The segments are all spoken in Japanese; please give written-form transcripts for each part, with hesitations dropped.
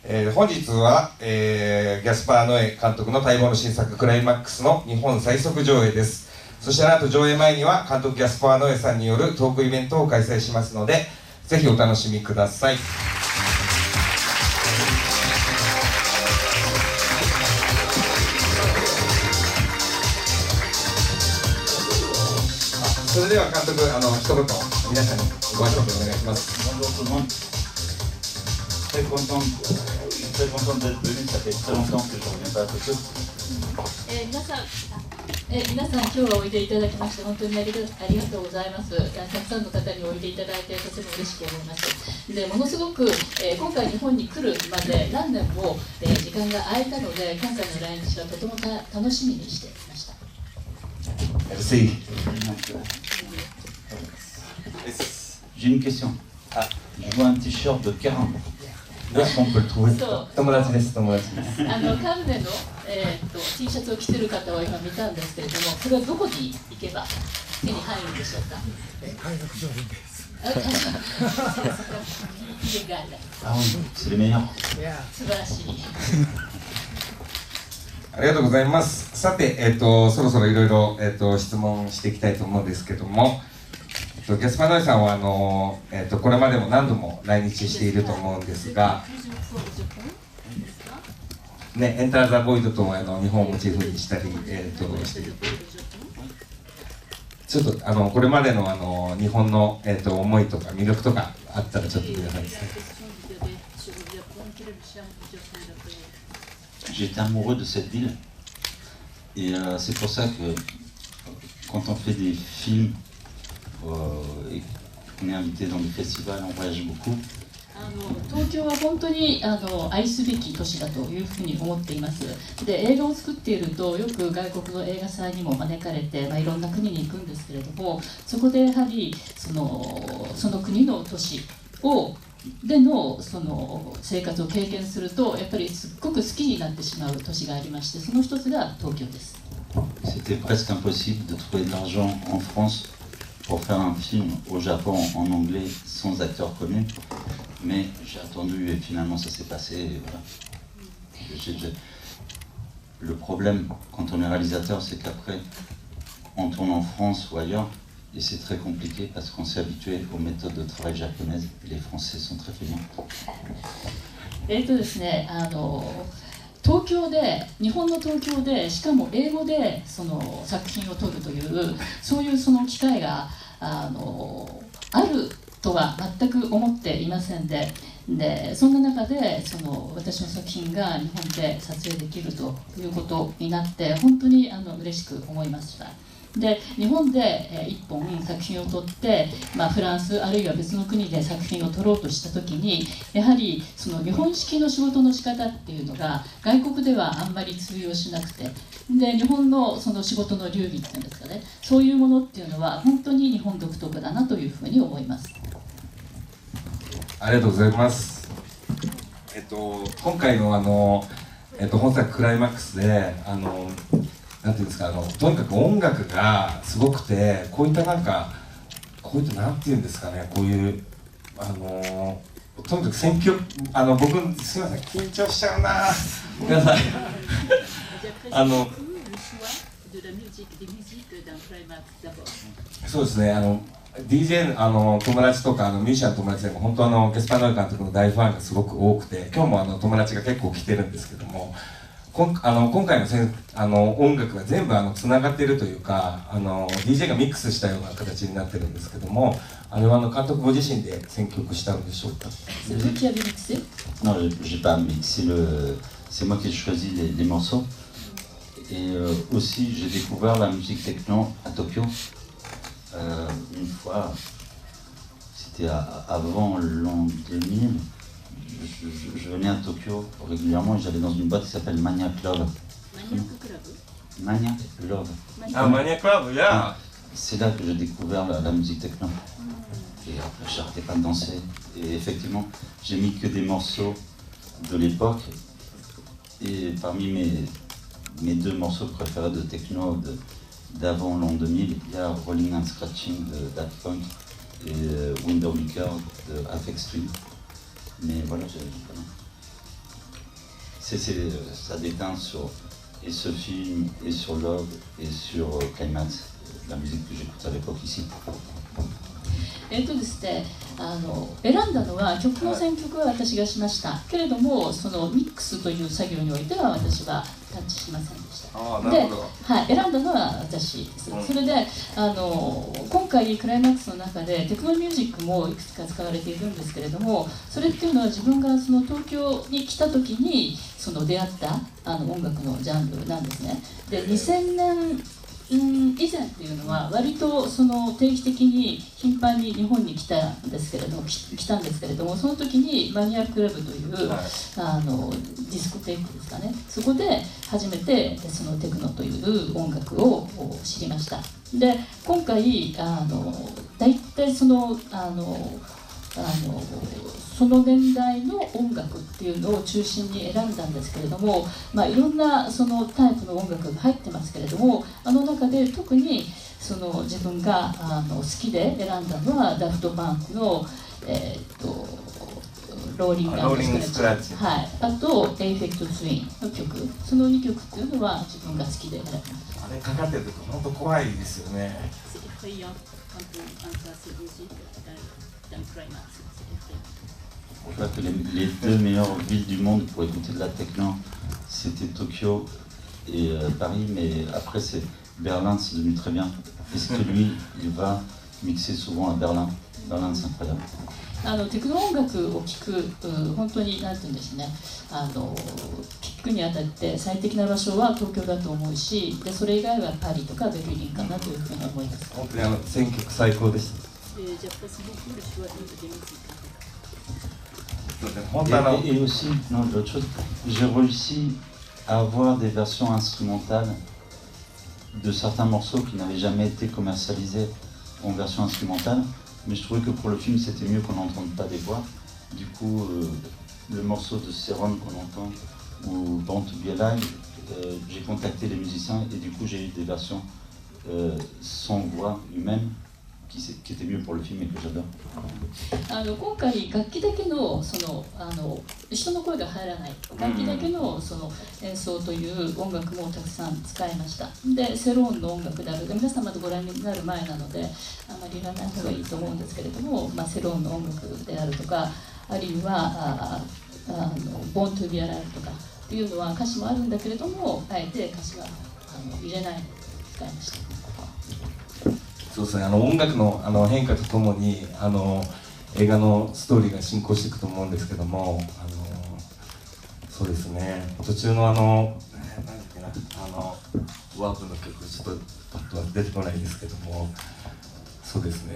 本日は、ギャスパー・ノエ監督の待望の新作クライマックスの日本最速上映です。そしてなんと上映前には監督ギャスパー・ノエさんによるトークイベントを開催しますので、ぜひお楽しみください。それでは監督、一言皆さんにご挨拶お願いします。Très content d'être venu, ça fait très longtemps que je ne reviens pas à Tokyo. 皆さん今日はおいでいただきまして本当にありがとうございます。たくさんの方においでいただいてとても嬉しく思います。でものすごく、今回日本に来るまで何年も、時間が空いたので今回の来日はとても楽しみにしていました。J'ai une question. Je vois un t-shirt de Caron. Où est-ce qu'on peut le trouver? 友達です。カンネの、T シャツを着てる方を今見たんですけれども、それはどこに行けば手に入るんでしょうか？海賊商品です。Ah oui, c'est les meilleurs. 素晴らしい。ありがとうございます。さて、そろそろいろいろ質問していきたいと思うんですけども、ギャスパー・ノエさんはこれまでも何度も来日していると思うんですが、ね、エンター・ザ・ボイドと日本をモチーフにしたり、している。ちょっとこれまでの日本の、思いとか魅力とかあったらちょっと皆さんに伝えて。J'étais amoureux de cette ville et c'est pour ça que quand on fait des films et qu'on est invité dans des festivals, on voyage beaucoup. 東京は本当に愛すべき都市だというふうに思っています。で、映画を作っているとよく外国の映画祭にも招かれて、いろんな国に行くんですけれども、そこでやはりその国の都市での生活を経験するとやっぱりすっごく好きになってしまう都市がありまして、その一つが東京です。C'était presque impossible de trouver de l'argent en France pour faire un film au Japon en anglais sans acteurs connus, mais j'ai attendu et finalement ça s'est passé. Et voilà. Le problème quand on est réalisateur, c'est qu'après on tourne en France ou ailleurs et c'est très compliqué parce qu'on s'est habitué aux méthodes de travail japonaises et les Français sont très feignants. ですね、日本の東京でしかも英語でその作品を撮るというそういう機会があるとは全く思っていませんで、そんな中で私の作品が日本で撮影できるということになって本当に嬉しく思いました。で、日本で1本作品を撮って、フランスあるいは別の国で作品を撮ろうとした時にやはり日本式の仕事の仕方っていうのが外国ではあんまり通用しなくて、で日本の仕事の流儀っていうんですかね、そういうものっていうのは本当に日本独特だなというふうに思います。ありがとうございます。今回の本作クライマックスでなんていうんですか、とにかく音楽がすごくて、こういったなんていうんですかね、こういうとにかく選曲僕すいません緊張しちゃうなごめんなさいそうですね、DJ 友達とかミュージシャンの友達でも本当ギャスパー・ノエ監督の大ファンがすごく多くて、今日も友達が結構来てるんですけども、今回の音楽が全部つながっているというかDJ がミックスしたような形になってるんですけども、あれは監督ご自身で選曲したのでしょうか？ Non, j'ai pas mixé c'est moi qui ai choisi les morceaux. Et aussi, j'ai découvert la musique techno à Tokyo. Une fois, c'était avant l'an 2000. Je venais à Tokyo régulièrement et j'allais dans une boîte qui s'appelle Maniac Love. Maniac Love. Ah, Maniac Love, yeah. C'est là que j'ai découvert la musique techno. Et après, je n'arrêtais pas de danser. Et effectivement, j'ai mis que des morceaux de l'époque. Et parmi mes deux morceaux préférés de techno d'avant l'an 2000, il y a Rolling and Scratching de Daft Punk et Window Liquor de Aphex Twin. Mais voilà, ça déteint sur et ce film, et sur Love, et sur Climax, la musique que j'écoute à l'époque ici. ですね、選んだのは曲の選曲は私がしましたけれども、そのミックスという作業においては私はタッチしませんでした。で、はい、選んだのは私です。それで今回クライマックスの中でテクノミュージックもいくつか使われているんですけれども、それっていうのは自分がその東京に来た時にその出会った音楽のジャンルなんですね。で、2000年以前っていうのは割とその定期的に頻繁に日本に来たんですけれども、その時にマニアクラブという、ディスコテークですかね、そこで初めてそのテクノという音楽を知りました。で、今回大体そのその年代の音楽っていうのを中心に選んだんですけれども、いろんなそのタイプの音楽が入ってますけれども、中で特にその自分が好きで選んだのはダフトパンクの、ローリングスクラッチ、はい、あとエイフェクトツインの曲、その2曲っていうのは自分が好きで選びました。あれかかってると本当怖いですよね。Je crois que les deux meilleures villes du monde pour écouter de la techno, c'était Tokyo et Paris, mais après c'est Berlin, c'est devenu très bien. Est-ce que lui, il va mixer souvent à Berlin? Berlin, c'est incroyable. テクノ音楽を聴く、本当に何て言うんですね、聴くにあたって最適な場所は東京だと思うし、でそれ以外はパリとかベルリンかなというふうに思います。本当に選曲最高でした。Et aussi, non, l'autre chose, j'ai réussi à avoir des versions instrumentales de certains morceaux qui n'avaient jamais été commercialisés en version instrumentale, mais je trouvais que pour le film c'était mieux qu'on n'entende pas des voix. Du coup, le morceau de Céron qu'on entend, ou Born to Be Alive, j'ai contacté les musiciens et du coup j'ai eu des versions sans voix humaine qui était mieux pour le film et que j'adore. 今回楽器だけのその人の声が入らない楽器だけのその演奏という音楽もたくさん使いました。で、セローンの音楽である、皆さんまだご覧になる前なのであまり言わない方がいいと思うんですけれども、セローンの音楽であるとか、あるいはボーントゥビアライブとかっていうのは歌詞もあるんだけれども、あえて歌詞は入れないで使いました。そうですね、音楽の変化とともに映画のストーリーが進行していくと思うんですけども、そうですね、途中の何だっけな、ワープの曲ちょっとパッとは出てこないですけども、そうですね、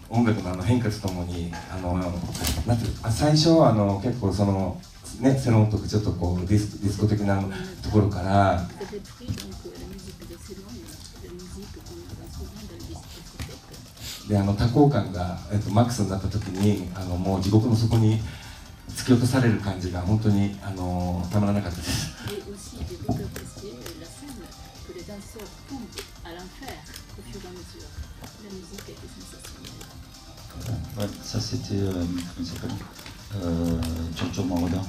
音楽の変化とともになんて最初は結構そのね、セロンとかちょっとこうディスコ的なところからで多幸感が、マックスになった時にもう地獄の底に突き落とされる感じが本当にたまらなかったです。Ouais, ça c'était comment il s'appelle Giorgio Moroder.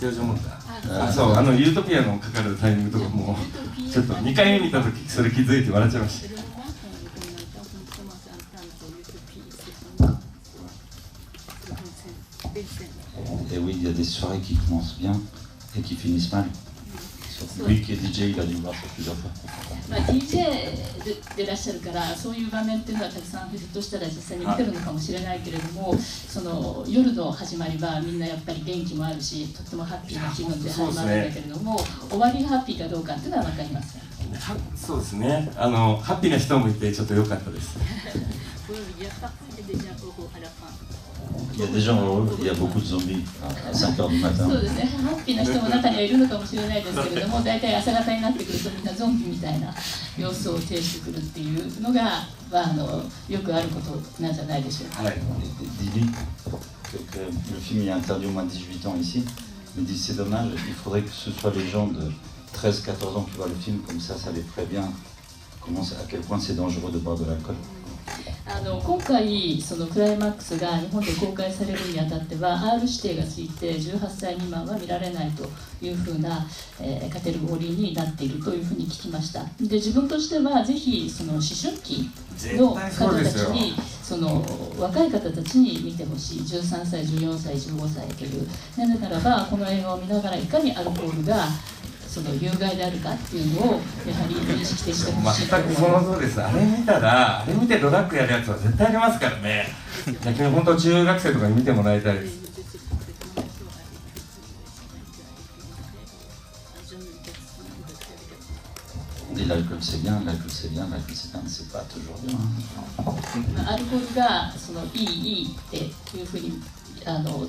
ジョージ・モルダー、そうユートピアのかかるタイミングとかもちょっと2回目見た時それ気づいて笑っちゃいました。Et oui, il y a des soirées qui commencent bien et qui finissent mal. Lui qui est DJ, il a dû voir ça plusieurs fois. DJ でいらっしゃるからそういう場面っていうのはたくさんひょっとしたら実際に見てるのかもしれないけれども、その夜の始まりはみんなやっぱり元気もあるし、とってもハッピーな気分で始まるんだけれども、終わりハッピーかどうかっていうのは分かりません。そうですね、ハッピーな人もいてちょっと良かったです。Il y a des gens heureux, il y a beaucoup de zombies à 5 h du matin. そうですね、ハッピーな人も中にはいるのかもしれないですけれども、大体朝方になってくるとみんなゾンビみたいな様子を呈してくるっていうのがよくあることなんじゃないでしょうか。Ouais. Dis-lui que le film est interdit au moins de 18 ans ici, mais dit c'est dommage, il faudrait que ce soit les gens de 13-14 ans qui voient le film, comme ça les prévient à quel point c'est dangereux de boire de l'alcool. 今回そのクライマックスが日本で公開されるにあたっては R 指定がついて18歳未満は見られないというふうな、カテゴリーになっているというふうに聞きました。で自分としてはぜひその思春期の方たちにその若い方たちに見てほしい。13歳14歳15歳という。なぜならばこの映画を見ながらいかにアルコールがその有害であるかっていうのをやはり認識してほしいと思います。全くそのそうです。あれ見たら、あれ見てドラッグやるやつは絶対ありますからね。逆に本当中学生とかに見てもらいたいです。L'alcool c'est bien, l'alcool c'est bien, l'alcool c'est bien, c'est pas toujours bien. アルコールがそのいいっていうふうに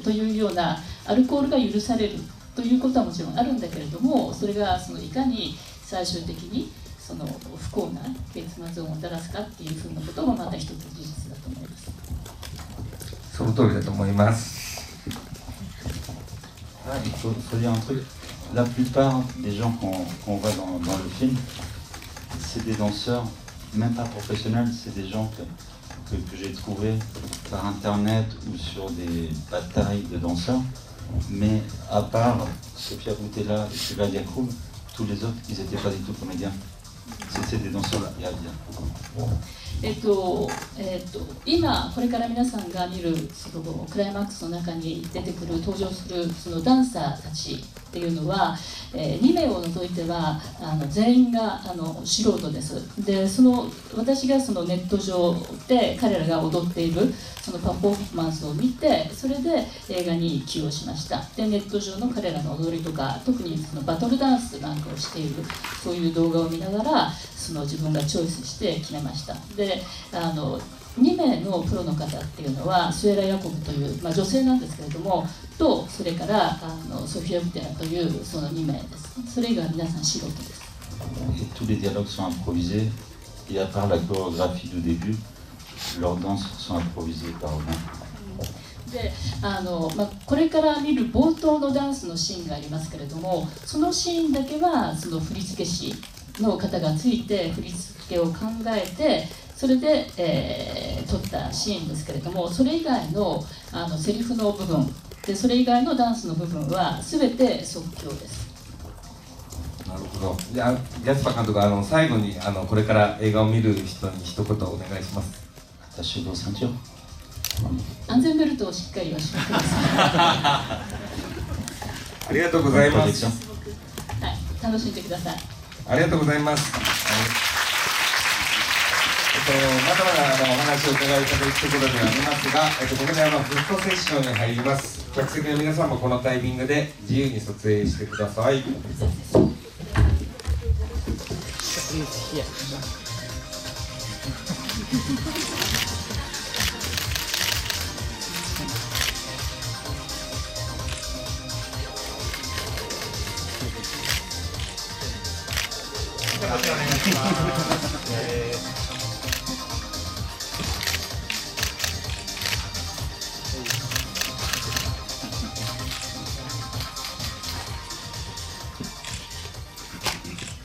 というようなアルコールが許されるということはもちろんあるんだけれども、それがそのいかに最終的にその不幸な結末をもたらすかっていうふうなこともまた一つ事実だと思います。その通りだと思います。Il faut dire un truc. La plupart des gens qu'on voit dans le film, c'est des danseurs, même pas professionnels, c'est des gens que j'ai trouvés par internet ou sur des batailles de danseurs. Mais à part Sofia Boutella et Shiva Yacoub, tous les autres, ils n'étaient pas du tout comédiens. C'était des danseurs à dire. 今これから皆さんが見るそのクライマックスの中に出てくる登場するそのダンサーたちっていうのは、2名を除いては全員が素人です。で私がそのネット上で彼らが踊っているそのパフォーマンスを見て、それで映画に起用しました。でネット上の彼らの踊りとか、特にそのバトルダンスなんかをしているそういう動画を見ながらその自分がチョイスして決めました。で2名のプロの方っていうのはスエラ・ヤコブという、女性なんですけれどもと、それからソフィア・ブテラというその2名です。それ以外は皆さん素人です。Et tous les dialogues sont improvisés, et à part la chorégraphie du début, leurs danses sont improvisées par eux-mêmes. でこれから見る冒頭のダンスのシーンがありますけれども、そのシーンだけはその振付師の方がついて振り付けを考えて、それで、撮ったシーンですけれども、それ以外のセリフの部分で、それ以外のダンスの部分は全て即興です。なるほど。じゃあ安葉監督、最後にこれから映画を見る人に一言お願いします。安全ベルトをしっかりお締めください。ありがとうございます。はい、楽しんでください。ありがとうございます。まだまだお話を伺いたいところではありますが、ここでフットセッションに入ります。客席の皆さんもこのタイミングで自由に撮影してください。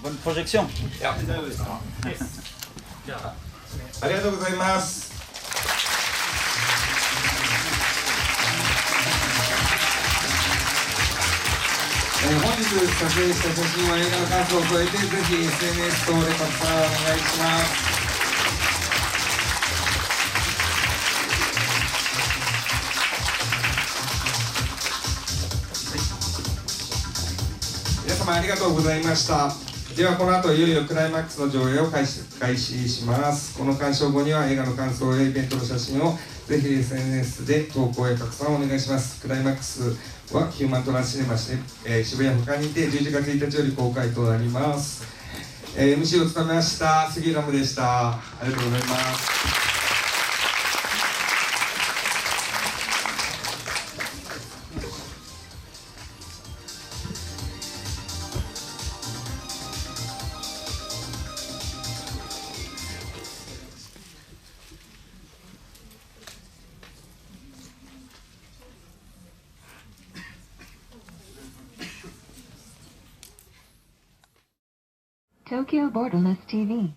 Bonne projection. ありがとうございます。本日撮影した写真は映画の感想を添えて、ぜひ SNS 等で拡散お願いします。皆様ありがとうございました。ではこの後いよいよクライマックスの上映を開始します。この鑑賞後には映画の感想やイベントの写真をぜひ SNS で投稿や拡散をお願いします。クライマックスはヒューマントランシネマ渋谷他にて11月1日より公開となります。MC を務めました杉浦でした。ありがとうございます。Tokyo Borderless TV